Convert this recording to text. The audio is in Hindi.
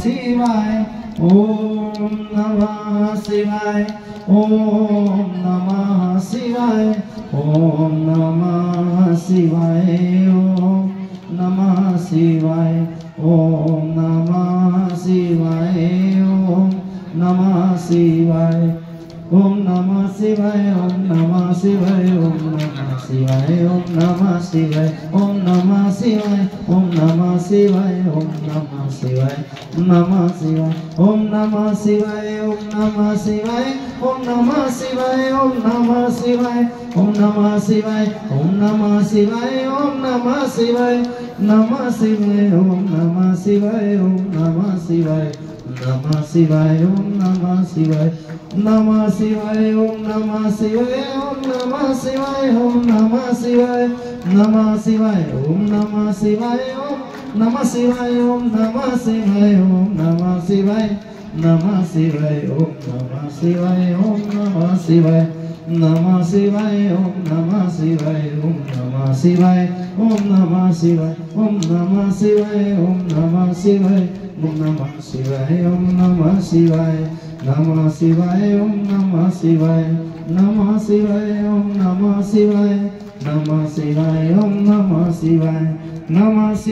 शिवाय ओम नमः शिवाय ओम नमः शिवाय ओम नमः शिवाय ओम नमः शिवाय ओम नमः शिवाय ओम नमः शिवाय ओम नमः शिवाय ओम नमः शिवाय ओम नमः शिवाय ओम नमः शिवाय ओम नमः शिवाय ओम नमः शिवाय ओम नमः शिवाय नमः शिवाय ओम नमः शिवाय ओम नमः शिवाय ओम नमः शिवाय ओम नमः शिवाय ओम नमः शिवाय ओम नमः शिवाय ओम नमः शिवाय नमः शिवाय ओम नमः शिवाय ओम नमः शिवाय नमः शिवाय ओम नमः शिवाय नमः शिवाय ओम नमः शिवाय ओम नमः शिवाय ओम नमः शिवाय नमः शिवाय ओम नमः शिवाय ओम नमः शिवाय ओम नमः शिवाय ओम नमः शिवाय नमः शिवाय ओम नमः शिवाय ओम नमः शिवाय नमः शिवाय ओम नमः शिवाय ओम नमः शिवाय ओम नमः शिवाय ओम नमः शिवाय ओम नमः शिवाय ओम नमः शिवाय ओम नमः शिवाय नमः शिवाय ओम नमः शिवाय नमः शिवाय ओम नमः शिवाय नमः शिवाय ओम नमः शिवाय नमः शिवाय।